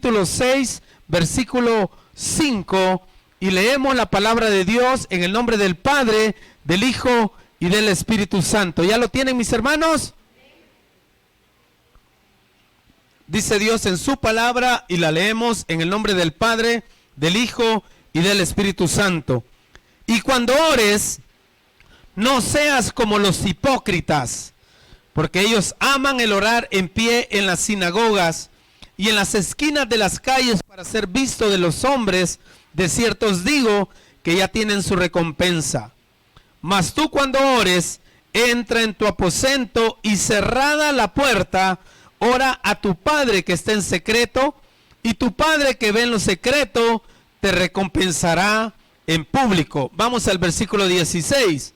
capítulo 6, versículo 5, y leemos la palabra de Dios en el nombre del Padre, del Hijo y del Espíritu Santo. ¿Ya lo tienen, mis hermanos? Dice Dios en su palabra, y la leemos en el nombre del Padre, del Hijo y del Espíritu Santo. Y cuando ores, no seas como los hipócritas, porque ellos aman el orar en pie en las sinagogas y en las esquinas de las calles para ser visto de los hombres. De cierto os digo que ya tienen su recompensa. Mas tú, cuando ores, entra en tu aposento y cerrada la puerta, ora a tu Padre que está en secreto, y tu Padre que ve en lo secreto te recompensará en público. Vamos al versículo 16.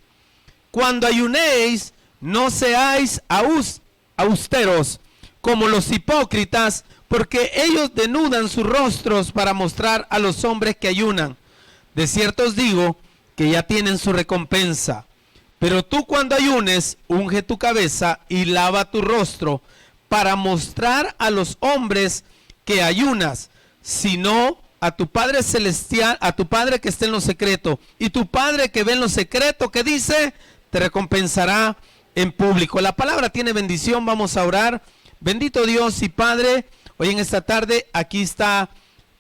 Cuando ayunéis, no seáis austeros como los hipócritas, porque ellos denudan sus rostros para mostrar a los hombres que ayunan. De cierto os digo que ya tienen su recompensa. Pero tú, cuando ayunes, unge tu cabeza y lava tu rostro, para mostrar a los hombres que ayunas, sino a tu Padre celestial, a tu Padre que está en lo secreto, y tu Padre que ve en lo secreto, que dice, te recompensará en público. La palabra tiene bendición. Vamos a orar. Bendito Dios y Padre, hoy en esta tarde aquí está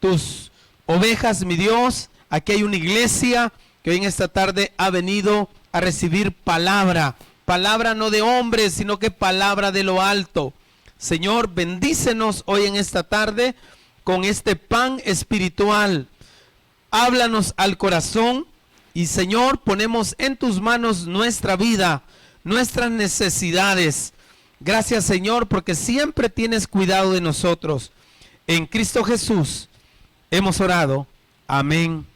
tus ovejas, mi Dios. Aquí hay una iglesia que hoy en esta tarde ha venido a recibir palabra no de hombres, sino que palabra de lo alto. Señor, bendícenos hoy en esta tarde con este pan espiritual. Háblanos al corazón y, Señor, ponemos en tus manos nuestra vida, nuestras necesidades. Gracias, Señor, porque siempre tienes cuidado de nosotros. En Cristo Jesús hemos orado. Amén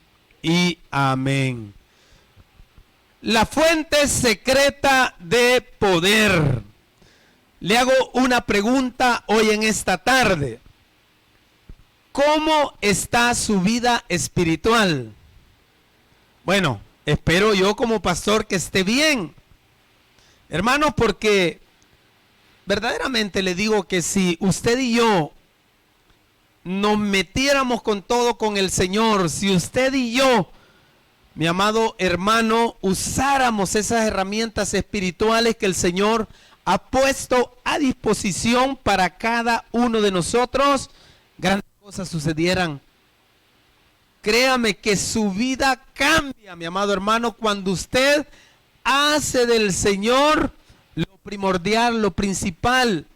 y amén. La fuente secreta de poder. Le hago una pregunta hoy en esta tarde. ¿Cómo está su vida espiritual? Bueno, espero yo como pastor que esté bien. Hermanos, porque verdaderamente le digo que si usted y yo nos metiéramos con todo con el Señor, si usted y yo, mi amado hermano, usáramos esas herramientas espirituales que el Señor ha puesto a disposición para cada uno de nosotros, grandes cosas sucedieran. Créame que su vida cambia, mi amado hermano, cuando usted hace del Señor lo primordial, lo principal.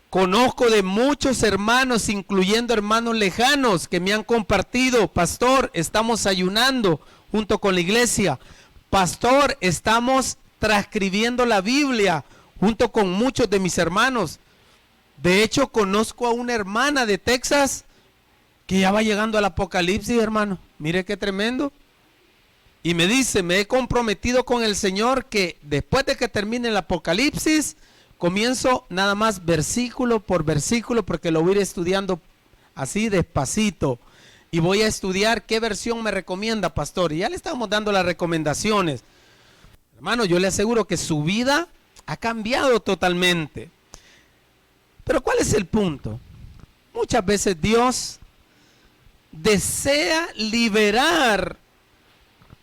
Conozco de muchos hermanos, incluyendo hermanos lejanos, que me han compartido: pastor, estamos ayunando junto con la iglesia. Pastor, estamos transcribiendo la Biblia junto con muchos de mis hermanos. De hecho, conozco a una hermana de Texas que ya va llegando al Apocalipsis, hermano. Mire qué tremendo. Y me dice, me he comprometido con el Señor que después de que termine el Apocalipsis, comienzo nada más versículo por versículo, porque lo voy a ir estudiando así despacito. Y voy a estudiar qué versión me recomienda, pastor. Y ya le estamos dando las recomendaciones. Hermano, yo le aseguro que su vida ha cambiado totalmente. Pero ¿cuál es el punto? Muchas veces Dios desea liberar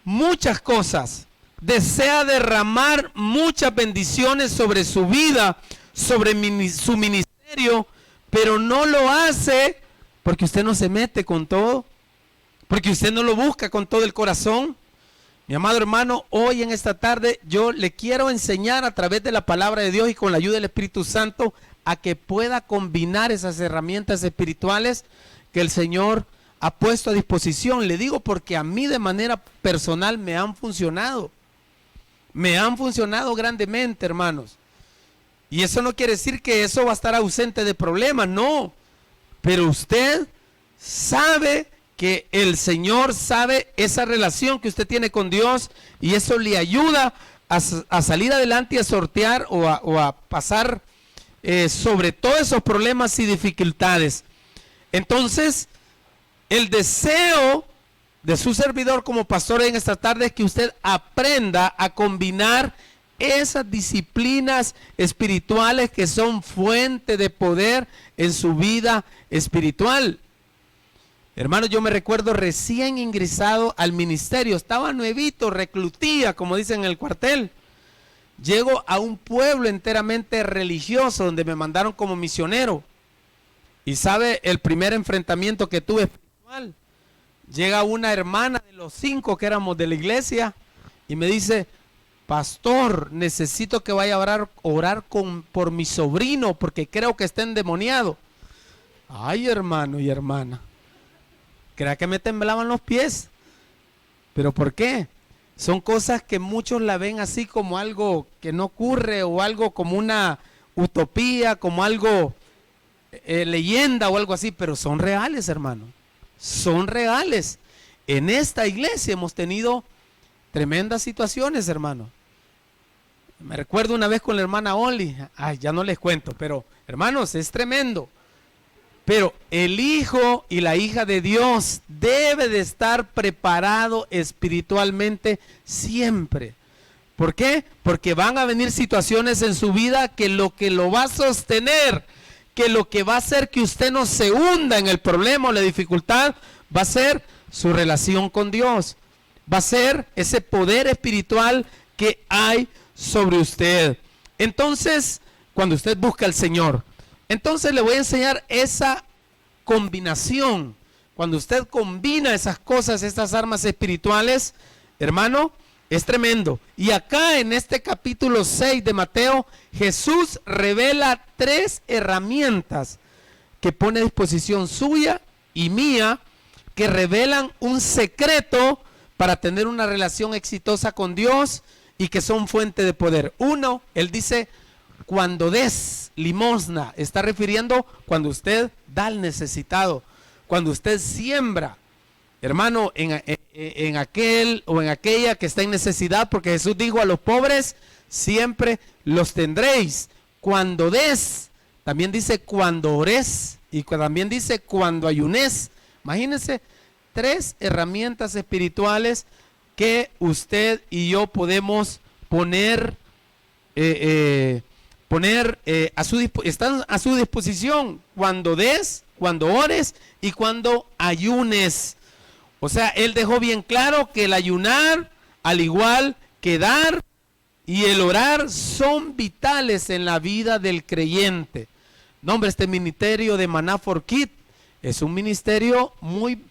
muchas cosas, desea derramar muchas bendiciones sobre su vida, sobre su ministerio, pero no lo hace porque usted no se mete con todo, porque usted no lo busca con todo el corazón. Mi amado hermano, hoy en esta tarde yo le quiero enseñar a través de la palabra de Dios y con la ayuda del Espíritu Santo a que pueda combinar esas herramientas espirituales que el Señor ha puesto a disposición. Le digo porque a mí de manera personal me han funcionado grandemente, hermanos. Y eso no quiere decir que eso va a estar ausente de problemas, no. Pero usted sabe que el Señor sabe esa relación que usted tiene con Dios, y eso le ayuda a salir adelante y a sortear o a pasar sobre todos esos problemas y dificultades. Entonces, el deseo de su servidor como pastor en esta tarde es que usted aprenda a combinar esas disciplinas espirituales que son fuente de poder en su vida espiritual. Hermanos, yo me recuerdo recién ingresado al ministerio, estaba nuevito, reclutía, como dicen en el cuartel. Llego a un pueblo enteramente religioso donde me mandaron como misionero. Y sabe el primer enfrentamiento que tuve espiritual. Llega una hermana de los 5 que éramos de la iglesia y me dice: pastor, necesito que vaya a orar por mi sobrino porque creo que está endemoniado. Ay, hermano y hermana, crea que me temblaban los pies. ¿Pero por qué? Son cosas que muchos la ven así como algo que no ocurre, o algo como una utopía, como algo leyenda o algo así, pero son reales, hermano. Son reales. En esta iglesia hemos tenido tremendas situaciones, hermano. Me recuerdo una vez con la hermana Oli. Ay, ya no les cuento, pero hermanos, es tremendo. Pero el hijo y la hija de Dios debe de estar preparado espiritualmente siempre. ¿Por qué? Porque van a venir situaciones en su vida que lo va a sostener, que lo que va a hacer que usted no se hunda en el problema o la dificultad, va a ser su relación con Dios. Va a ser ese poder espiritual que hay sobre usted. Entonces, cuando usted busca al Señor, entonces le voy a enseñar esa combinación. Cuando usted combina esas cosas, estas armas espirituales, hermano, es tremendo. Y acá en este capítulo 6 de Mateo, Jesús revela 3 herramientas que pone a disposición suya y mía, que revelan un secreto para tener una relación exitosa con Dios y que son fuente de poder. Uno, él dice: cuando des limosna, está refiriendo cuando usted da al necesitado, cuando usted siembra, hermano, en aquel o en aquella que está en necesidad, porque Jesús dijo: a los pobres siempre los tendréis. Cuando des, también dice cuando ores, y también dice cuando ayunes. Imagínense, 3 herramientas espirituales que usted y yo podemos poner están a su disposición cuando des, cuando ores y cuando ayunes. O sea, él dejó bien claro que el ayunar, al igual que dar y el orar, son vitales en la vida del creyente. No, hombre, este ministerio de Maná for Kids es un ministerio muy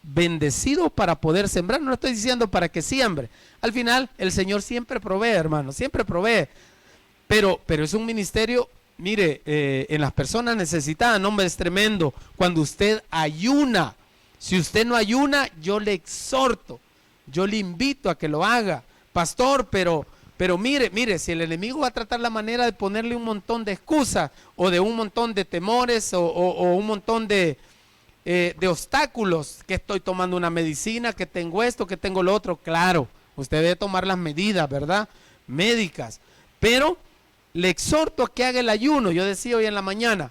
bendecido para poder sembrar. No estoy diciendo para que siembre. Al final, el Señor siempre provee, hermano, siempre provee. Pero es un ministerio, mire, en las personas necesitadas, no, hombre, es tremendo. Cuando usted ayuna, si usted no ayuna, yo le exhorto, yo le invito a que lo haga. Pastor, pero mire, si el enemigo va a tratar la manera de ponerle un montón de excusas, o de un montón de temores, o un montón de obstáculos, que estoy tomando una medicina, que tengo esto, que tengo lo otro, claro, usted debe tomar las medidas, ¿verdad?, médicas, pero le exhorto a que haga el ayuno. Yo decía hoy en la mañana,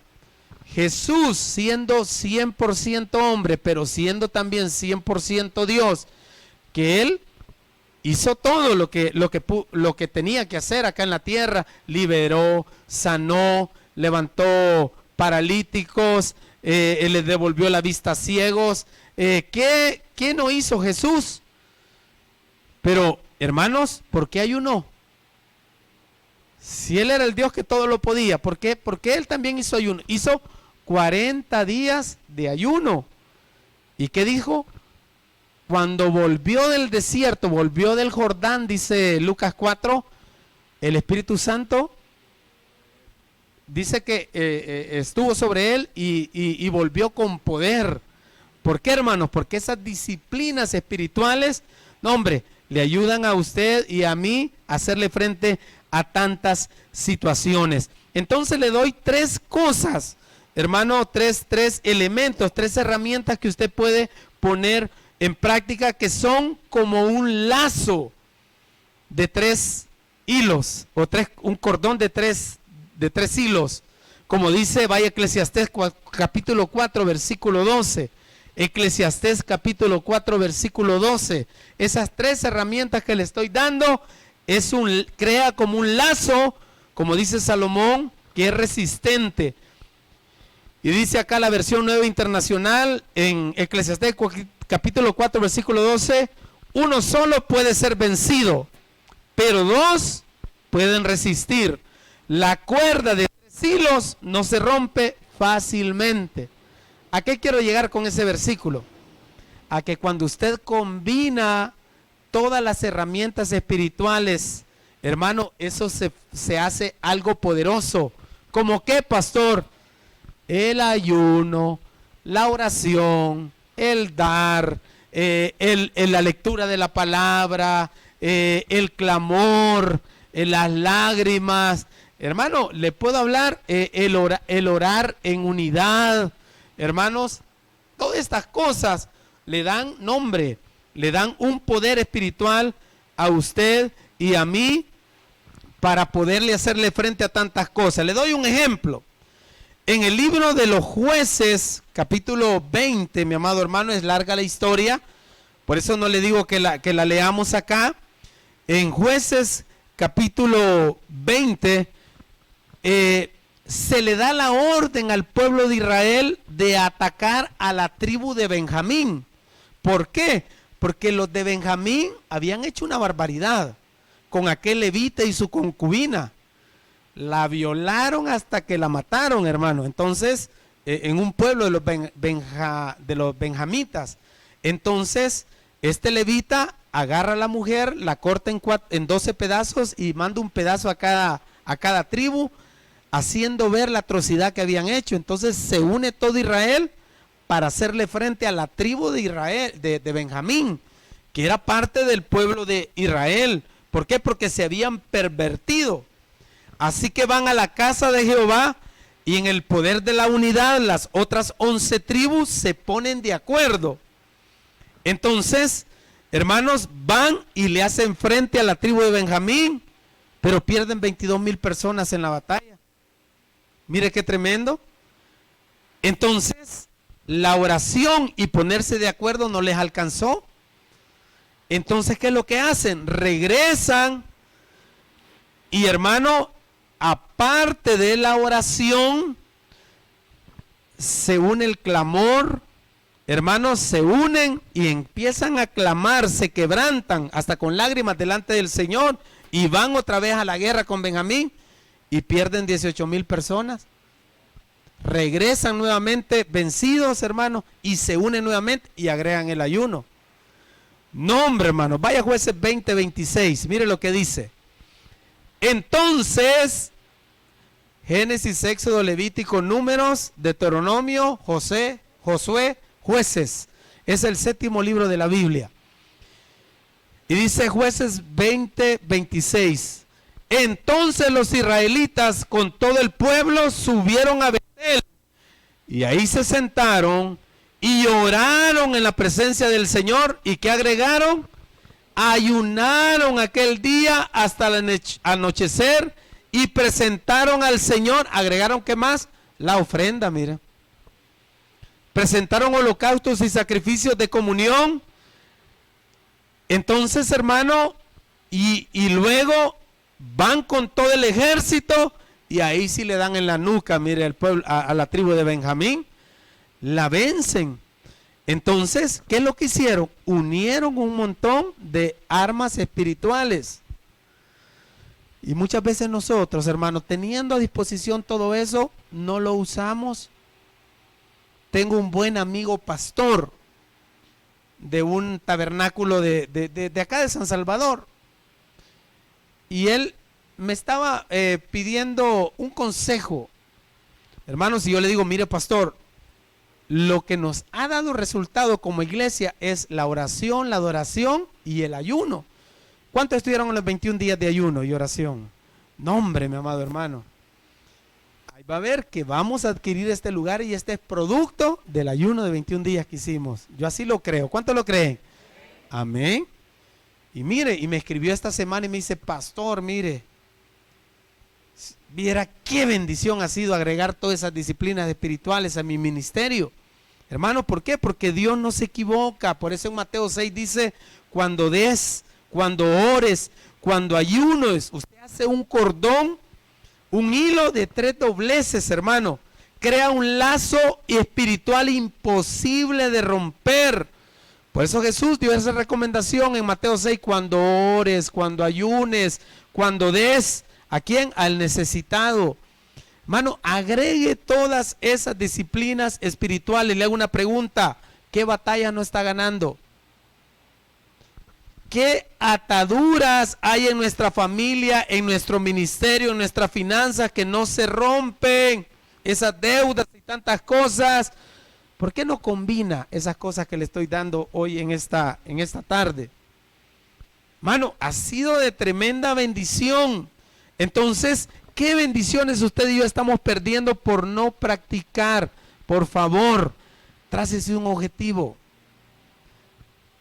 Jesús, siendo 100% hombre, pero siendo también 100% Dios, que Él hizo todo lo que tenía que hacer acá en la tierra. Liberó, sanó, levantó paralíticos, le devolvió la vista a ciegos. ¿Qué no hizo Jesús? Pero, hermanos, ¿por qué ayunó? Si Él era el Dios que todo lo podía, ¿por qué? Porque Él también hizo ayuno. Hizo 40 días de ayuno. ¿Y qué dijo? Cuando volvió del desierto, volvió del Jordán, dice Lucas 4, el Espíritu Santo dice que estuvo sobre él y volvió con poder. ¿Por qué, hermanos? Porque esas disciplinas espirituales, no, hombre, le ayudan a usted y a mí a hacerle frente a tantas situaciones. Entonces le doy 3 cosas, hermano, 3 elementos, 3 herramientas que usted puede poner en práctica, que son como un lazo de 3 hilos, o un cordón de 3 hilos, como dice, vaya Eclesiastés capítulo 4 versículo 12, Eclesiastés capítulo 4 versículo 12. Esas 3 herramientas que le estoy dando crea como un lazo, como dice Salomón, que es resistente. Y dice acá la versión nueva internacional en Eclesiastés capítulo 4 versículo 12, uno solo puede ser vencido, pero dos pueden resistir. La cuerda de 3 hilos no se rompe fácilmente. ¿A qué quiero llegar con ese versículo? A que cuando usted combina todas las herramientas espirituales, hermano, eso se hace algo poderoso. ¿Cómo qué, pastor? El ayuno, la oración, el dar, la lectura de la palabra, el clamor, las lágrimas. Hermano, le puedo hablar, el orar en unidad. Hermanos, todas estas cosas le dan nombre, le dan un poder espiritual a usted y a mí para poderle hacerle frente a tantas cosas. Le doy un ejemplo. En el libro de los Jueces, capítulo 20, mi amado hermano, es larga la historia, por eso no le digo que la leamos acá. En Jueces, capítulo 20, se le da la orden al pueblo de Israel de atacar a la tribu de Benjamín. ¿Por qué? Porque los de Benjamín habían hecho una barbaridad con aquel levita y su concubina. La violaron hasta que la mataron, hermano. Entonces, en un pueblo de los benjamitas. Entonces, este levita agarra a la mujer, la corta en 12 pedazos y manda un pedazo a cada tribu, haciendo ver la atrocidad que habían hecho. Entonces se une todo Israel para hacerle frente a la tribu de Israel, de Benjamín, que era parte del pueblo de Israel. ¿Por qué? Porque se habían pervertido. Así que van a la casa de Jehová y en el poder de la unidad las otras 11 tribus se ponen de acuerdo. Entonces, hermanos, van y le hacen frente a la tribu de Benjamín, pero pierden 22,000 personas en la batalla. Mire qué tremendo. Entonces, la oración y ponerse de acuerdo no les alcanzó. Entonces, ¿qué es lo que hacen? Regresan y, hermano, aparte de la oración, se une el clamor. Hermanos, se unen y empiezan a clamar, se quebrantan hasta con lágrimas delante del Señor y van otra vez a la guerra con Benjamín y pierden 18,000 personas. Regresan nuevamente vencidos, hermanos, y se unen nuevamente y agregan el ayuno. No, hombre, hermano, vaya Jueces 20, 26, mire lo que dice. Entonces, Génesis, Éxodo, Levítico, Números, Deuteronomio, Josué, Jueces. Es el 7º libro de la Biblia. Y dice Jueces 20, 26. Entonces los israelitas con todo el pueblo subieron a Betel. Y ahí se sentaron y oraron en la presencia del Señor. ¿Y qué agregaron? Ayunaron aquel día hasta el anochecer y presentaron al Señor. Agregaron, ¿qué más? La ofrenda, mira. Presentaron holocaustos y sacrificios de comunión. Entonces, hermano, y luego van con todo el ejército y ahí sí le dan en la nuca, mire, al pueblo, a la tribu de Benjamín. La vencen. Entonces, ¿qué es lo que hicieron? Unieron un montón de armas espirituales. Y muchas veces nosotros, hermanos, teniendo a disposición todo eso, no lo usamos. Tengo un buen amigo pastor de un tabernáculo de acá de San Salvador. Y él me estaba pidiendo un consejo. Hermanos, y yo le digo, mire, pastor, lo que nos ha dado resultado como iglesia es la oración, la adoración y el ayuno. ¿Cuántos estuvieron en los 21 días de ayuno y oración? No, hombre, mi amado hermano. Ahí va a ver que vamos a adquirir este lugar y este es producto del ayuno de 21 días que hicimos. Yo así lo creo. ¿Cuántos lo creen? Amén. Y mire, y me escribió esta semana y me dice, pastor, mire, viera qué bendición ha sido agregar todas esas disciplinas espirituales a mi ministerio. Hermano, ¿por qué? Porque Dios no se equivoca. Por eso en Mateo 6 dice, cuando des, cuando ores, cuando ayunes, usted hace un cordón, un hilo de 3 dobleces, hermano. Crea un lazo espiritual imposible de romper. Por eso Jesús dio esa recomendación en Mateo 6, cuando ores, cuando ayunes, cuando des, ¿a quién? Al necesitado. Hermano, agregue todas esas disciplinas espirituales. Le hago una pregunta: ¿qué batalla no está ganando? ¿Qué ataduras hay en nuestra familia, en nuestro ministerio, en nuestras finanzas que no se rompen? Esas deudas y tantas cosas. ¿Por qué no combina esas cosas que le estoy dando hoy en esta tarde? Mano, ha sido de tremenda bendición. Entonces, ¿qué bendiciones usted y yo estamos perdiendo por no practicar? Por favor, trácese un objetivo.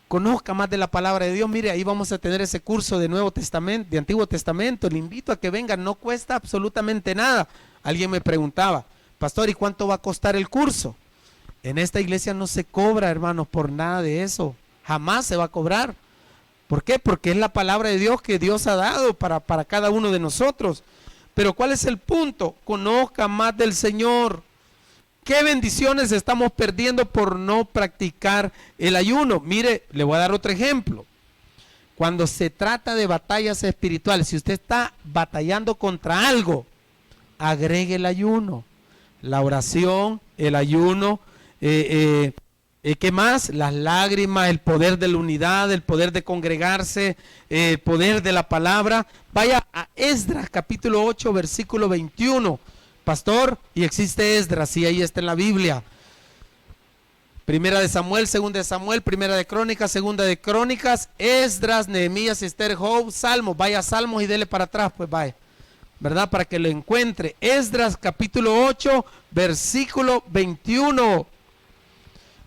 Conozca más de la palabra de Dios. Mire, ahí vamos a tener ese curso de Nuevo Testamento, de Antiguo Testamento. Le invito a que venga, no cuesta absolutamente nada. Alguien me preguntaba: pastor, ¿y cuánto va a costar el curso? En esta iglesia no se cobra, hermanos, por nada de eso. Jamás se va a cobrar. ¿Por qué? Porque es la palabra de Dios que Dios ha dado para cada uno de nosotros. Pero ¿cuál es el punto? Conozca más del Señor. ¿Qué bendiciones estamos perdiendo por no practicar el ayuno? Mire, le voy a dar otro ejemplo. Cuando se trata de batallas espirituales, si usted está batallando contra algo, agregue el ayuno, la oración, el ayuno, ¿qué más? Las lágrimas, el poder de la unidad, el poder de congregarse, el poder de la palabra. Vaya a Esdras capítulo 8, versículo 21. Pastor, y existe Esdras, sí, ahí está en la Biblia. Primera de Samuel, segunda de Samuel, primera de Crónicas, segunda de Crónicas, Esdras, Nehemías, Esther, Job, Salmos. Vaya a Salmos y dele para atrás, pues vaya, ¿verdad? Para que lo encuentre. Esdras capítulo 8, versículo 21.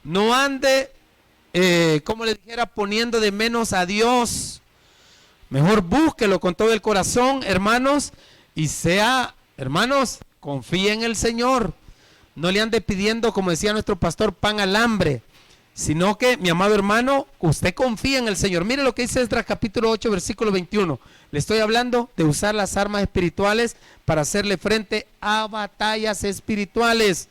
No ande, como le dijera, poniendo de menos a Dios. Mejor búsquelo con todo el corazón, hermanos, y sea, hermanos, confíe en el Señor. No le ande pidiendo, como decía nuestro pastor, pan al hambre, sino que, mi amado hermano, usted confía en el Señor. Mire lo que dice Esdras capítulo 8, versículo 21. Le estoy hablando de usar las armas espirituales para hacerle frente a batallas espirituales.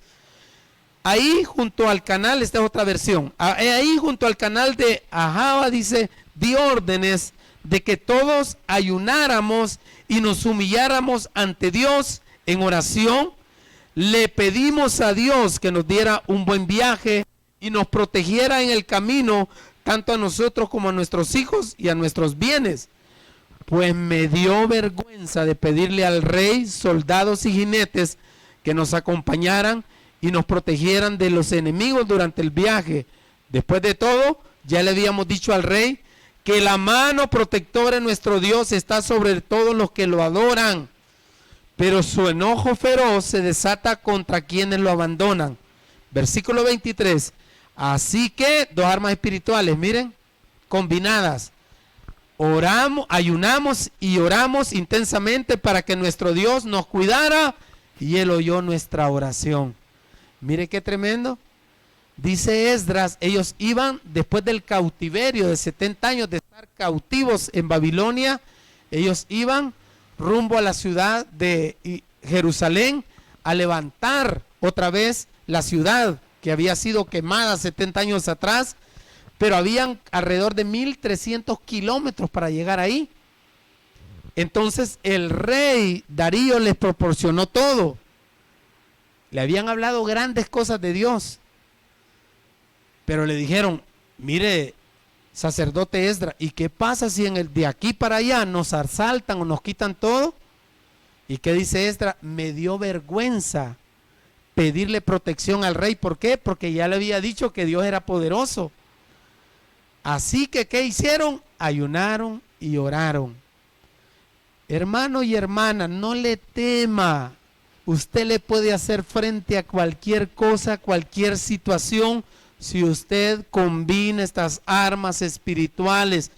Ahí junto al canal, esta es otra versión, ahí junto al canal de Ahaba dice: di órdenes de que todos ayunáramos y nos humilláramos ante Dios en oración. Le pedimos a Dios que nos diera un buen viaje y nos protegiera en el camino, tanto a nosotros como a nuestros hijos y a nuestros bienes. Pues me dio vergüenza de pedirle al rey soldados y jinetes que nos acompañaran y nos protegieran de los enemigos durante el viaje. Después de todo, ya le habíamos dicho al rey que la mano protectora de nuestro Dios está sobre todos los que lo adoran, pero su enojo feroz se desata contra quienes lo abandonan. Versículo 23. Así que, dos armas espirituales, miren, combinadas. Oramos, ayunamos y oramos intensamente para que nuestro Dios nos cuidara, y Él oyó nuestra oración. Mire qué tremendo. Dice Esdras, ellos iban después del cautiverio de 70 años de estar cautivos en Babilonia. Ellos iban rumbo a la ciudad de Jerusalén a levantar otra vez la ciudad que había sido quemada 70 años atrás, pero habían alrededor de 1300 kilómetros para llegar ahí. Entonces el rey Darío les proporcionó todo. Le habían hablado grandes cosas de Dios, pero le dijeron: mire, sacerdote Esdras, ¿y qué pasa si de aquí para allá nos asaltan o nos quitan todo? ¿Y qué dice Esdras? Me dio vergüenza pedirle protección al rey. ¿Por qué? Porque ya le había dicho que Dios era poderoso. Así que, ¿qué hicieron? Ayunaron y oraron. Hermano y hermana, no le tema. Usted le puede hacer frente a cualquier cosa, cualquier situación, si usted combina estas armas espirituales.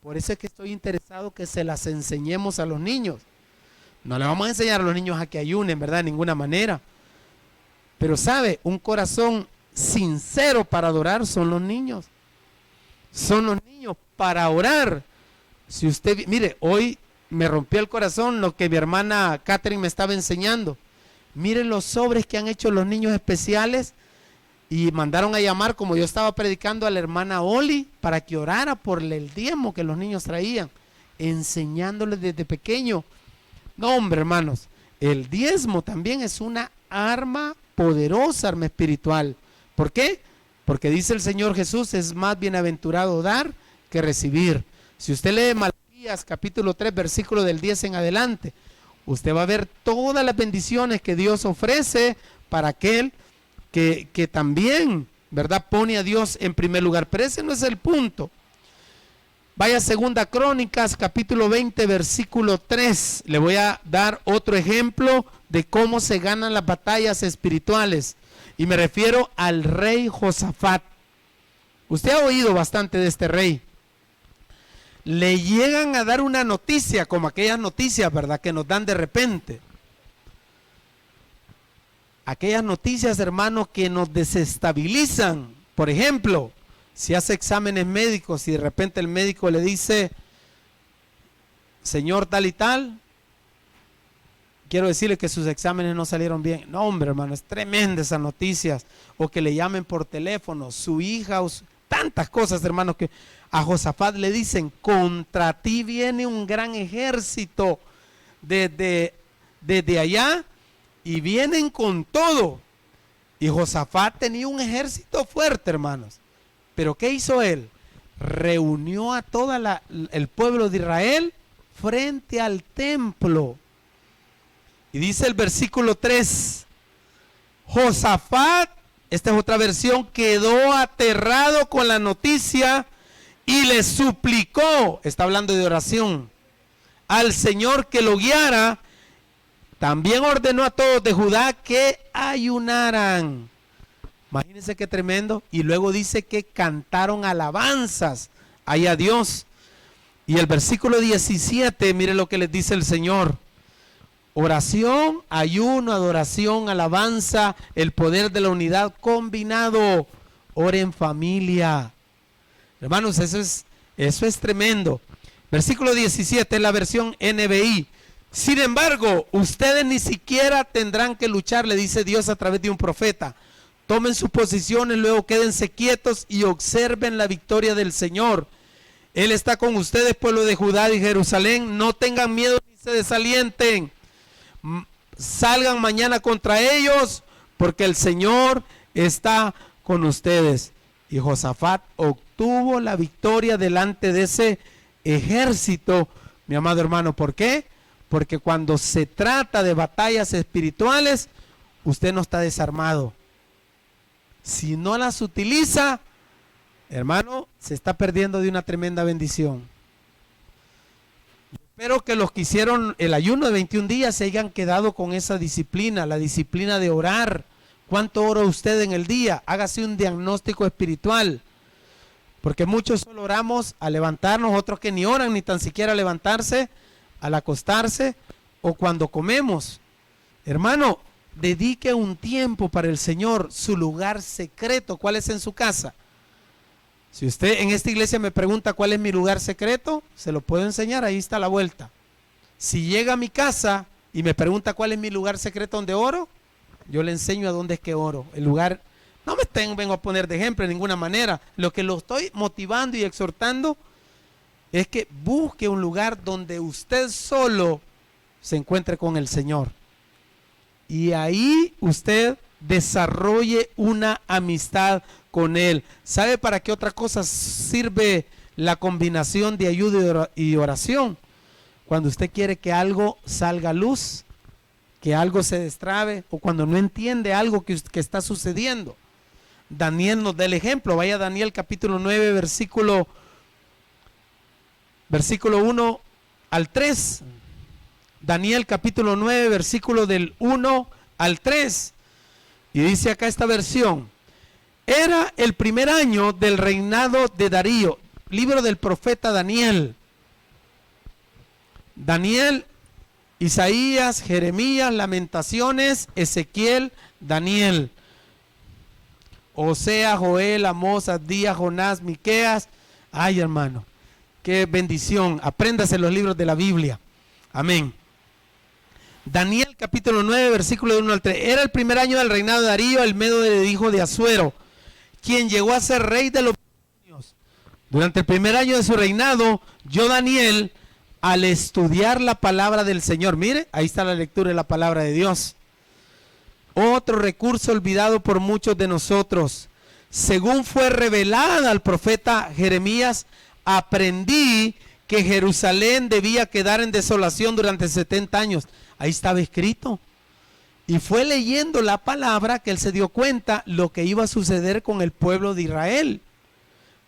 Por eso es que estoy interesado que se las enseñemos a los niños. No le vamos a enseñar a los niños a que ayunen, ¿verdad? De ninguna manera. Pero sabe, un corazón sincero para adorar son los niños. Son los niños para orar. Si usted, mire, hoy me rompió el corazón lo que mi hermana Catherine me estaba enseñando. Miren los sobres que han hecho los niños especiales y mandaron a llamar, como yo estaba predicando, a la hermana Oli para que orara por el diezmo que los niños traían, enseñándoles desde pequeño. No, hombre, hermanos, el diezmo también es una arma poderosa, arma espiritual. ¿Por qué? Porque dice el Señor Jesús, es más bienaventurado dar que recibir. Si usted lee Malaquías capítulo 3, versículo del 10 en adelante, usted va a ver todas las bendiciones que Dios ofrece para aquel que también, ¿verdad?, pone a Dios en primer lugar. Pero ese no es el punto. Vaya a Segunda Crónicas, capítulo 20, versículo 3. Le voy a dar otro ejemplo de cómo se ganan las batallas espirituales. Y me refiero al rey Josafat. Usted ha oído bastante de este rey. Le llegan a dar una noticia, como aquellas noticias, ¿verdad?, que nos dan de repente. Aquellas noticias, hermanos, que nos desestabilizan. Por ejemplo, si hace exámenes médicos y de repente el médico le dice, señor tal y tal, quiero decirle que sus exámenes no salieron bien. No, hombre, hermano, es tremenda esas noticias. O que le llamen por teléfono, su hija, tantas cosas, hermanos, que a Josafat le dicen, contra ti viene un gran ejército desde allá y vienen con todo. Y Josafat tenía un ejército fuerte, hermanos. Pero ¿qué hizo él? Reunió a todo el pueblo de Israel frente al templo. Y dice el versículo 3, Josafat, esta es otra versión, quedó aterrado con la noticia y le suplicó, está hablando de oración, al Señor que lo guiara. También ordenó a todos de Judá que ayunaran. Imagínense qué tremendo. Y luego dice que cantaron alabanzas ahí a Dios. Y el versículo 17, mire lo que les dice el Señor. Oración, ayuno, adoración, alabanza, el poder de la unidad combinado. Ora en familia. Hermanos, eso es tremendo. Versículo 17 es la versión NBI. Sin embargo, ustedes ni siquiera tendrán que luchar, le dice Dios a través de un profeta. Tomen sus posiciones, luego quédense quietos y observen la victoria del Señor. Él está con ustedes, pueblo de Judá y Jerusalén. No tengan miedo ni se desalienten. Salgan mañana contra ellos, porque el Señor está con ustedes. Y Josafat obtuvo la victoria delante de ese ejército, mi amado hermano. ¿Por qué? Porque cuando se trata de batallas espirituales, usted no está desarmado. Si no las utiliza, hermano, se está perdiendo de una tremenda bendición. Espero que los que hicieron el ayuno de 21 días se hayan quedado con esa disciplina, la disciplina de orar. ¿Cuánto ora usted en el día? Hágase un diagnóstico espiritual. Porque muchos solo oramos a levantarnos, otros que ni oran ni tan siquiera a levantarse, al acostarse o cuando comemos. Hermano, dedique un tiempo para el Señor, su lugar secreto. ¿Cuál es en su casa? Si usted en esta iglesia me pregunta cuál es mi lugar secreto, se lo puedo enseñar, ahí está la vuelta. Si llega a mi casa y me pregunta cuál es mi lugar secreto donde oro, yo le enseño a dónde es que oro. El lugar, no me vengo a poner de ejemplo de ninguna manera. Lo que lo estoy motivando y exhortando es que busque un lugar donde usted solo se encuentre con el Señor. Y ahí usted desarrolle una amistad con Él. ¿Sabe para qué otra cosa sirve la combinación de ayuda y oración? Cuando usted quiere que algo salga a luz, que algo se destrabe, o cuando no entiende algo que está sucediendo. Daniel nos da el ejemplo. Vaya a Daniel capítulo 9, versículo 1 al 3. Daniel capítulo 9, versículo del 1 al 3. Y dice acá esta versión: era el primer año del reinado de Darío. Libro del profeta Daniel. Daniel, Isaías, Jeremías, Lamentaciones, Ezequiel, Daniel, Osea, Joel, Amós, Abdías, Jonás, Miqueas. Ay, hermano, Qué bendición. Apréndase los libros de la Biblia. Amén. Daniel capítulo 9, versículo 1 al 3. Era el primer año del reinado de Darío, el medo del hijo de Asuero, quien llegó a ser rey de los babilonios. Durante el primer año de su reinado, yo, Daniel, al estudiar la palabra del Señor, mire, ahí está la lectura de la palabra de Dios. Otro recurso olvidado por muchos de nosotros. Según fue revelada al profeta Jeremías, aprendí que Jerusalén debía quedar en desolación durante 70 años. Ahí estaba escrito. Y fue leyendo la palabra que él se dio cuenta lo que iba a suceder con el pueblo de Israel.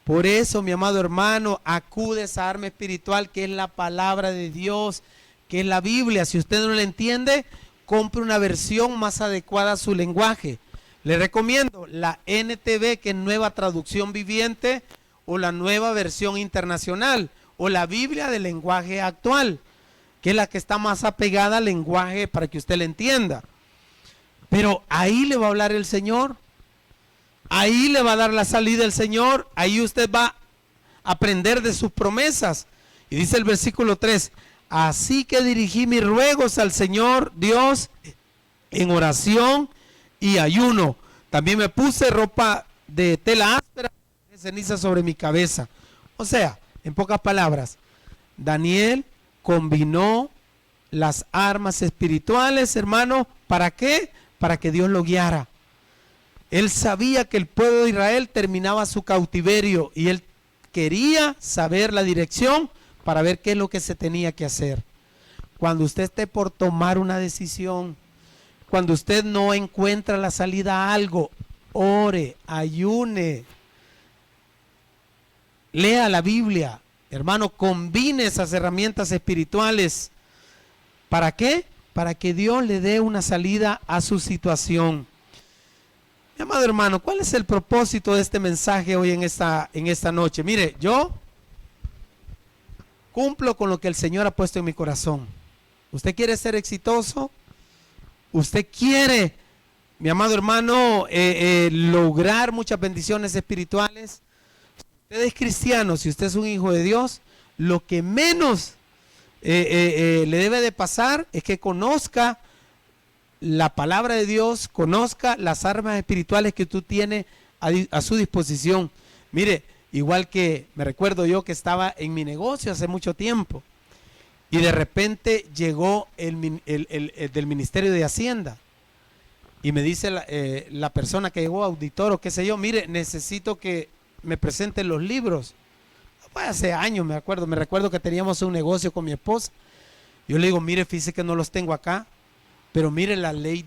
Por eso, mi amado hermano, acude a esa arma espiritual que es la palabra de Dios, que es la Biblia. Si usted no la entiende, compre una versión más adecuada a su lenguaje. Le recomiendo la NTV, que es Nueva Traducción Viviente, o la Nueva Versión Internacional, o la Biblia del lenguaje actual, que es la que está más apegada al lenguaje para que usted la entienda. Pero ahí le va a hablar el Señor, ahí le va a dar la salida el Señor, ahí usted va a aprender de sus promesas. Y dice el versículo 3, así que dirigí mis ruegos al Señor Dios en oración y ayuno. También me puse ropa de tela áspera, de ceniza sobre mi cabeza. O sea, en pocas palabras, Daniel combinó las armas espirituales, hermano. ¿Para qué? Para que Dios lo guiara. Él sabía que el pueblo de Israel terminaba su cautiverio y él quería saber la dirección para ver qué es lo que se tenía que hacer. Cuando usted esté por tomar una decisión, cuando usted no encuentra la salida a algo, ore, ayune, lea la Biblia, hermano, combine esas herramientas espirituales. ¿Para qué? Para que Dios le dé una salida a su situación. Mi amado hermano, ¿cuál es el propósito de este mensaje hoy en esta noche? Mire, yo cumplo con lo que el Señor ha puesto en mi corazón. ¿Usted quiere ser exitoso? ¿Usted quiere, mi amado hermano, lograr muchas bendiciones espirituales? Usted es cristiano, si usted es un hijo de Dios, lo que menos le debe de pasar es que conozca la palabra de Dios, conozca las armas espirituales que tú tienes a su disposición. Mire, igual que me recuerdo yo que estaba en mi negocio hace mucho tiempo y de repente llegó el del Ministerio de Hacienda y me dice la persona que llegó, auditor o qué sé yo, mire, necesito que me presenten los libros. Fue hace años, me recuerdo que teníamos un negocio con mi esposa. Yo le digo, mire, fíjese que no los tengo acá, pero mire, la ley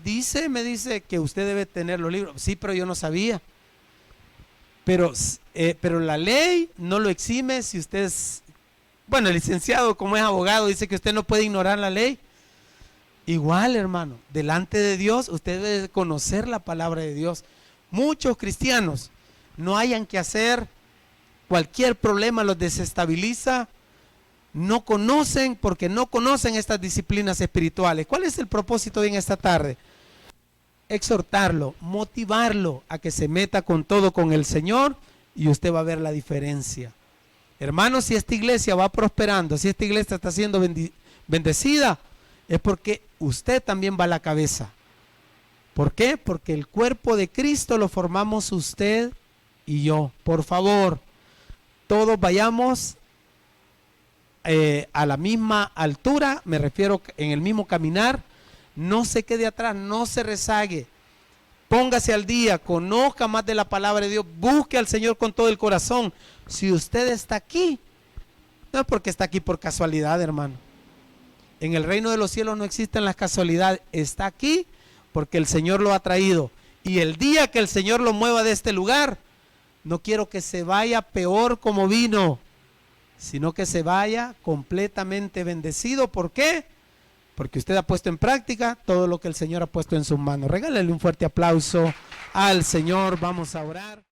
me dice que usted debe tener los libros. Sí, pero yo no sabía. Pero la ley no lo exime si usted es, bueno, el licenciado como es abogado dice que usted no puede ignorar la ley. Igual, hermano, delante de Dios usted debe conocer la palabra de Dios. Muchos cristianos no hayan que hacer, cualquier problema los desestabiliza, no conocen porque no conocen estas disciplinas espirituales. ¿Cuál es el propósito hoy en esta tarde? Exhortarlo, motivarlo a que se meta con todo con el Señor y usted va a ver la diferencia. Hermanos, si esta iglesia va prosperando, si esta iglesia está siendo bendecida, es porque usted también va a la cabeza. ¿Por qué? Porque el cuerpo de Cristo lo formamos usted y yo. Por favor, todos vayamos a la misma altura, me refiero en el mismo caminar. No se quede atrás, no se rezague, póngase al día, conozca más de la palabra de Dios, busque al Señor con todo el corazón. Si usted está aquí, no es porque está aquí por casualidad, hermano. En el reino de los cielos no existen las casualidades. Está aquí porque el Señor lo ha traído. Y el día que el Señor lo mueva de este lugar, no quiero que se vaya peor como vino, sino que se vaya completamente bendecido. ¿Por qué? Porque usted ha puesto en práctica todo lo que el Señor ha puesto en sus manos. Regálele un fuerte aplauso al Señor. Vamos a orar.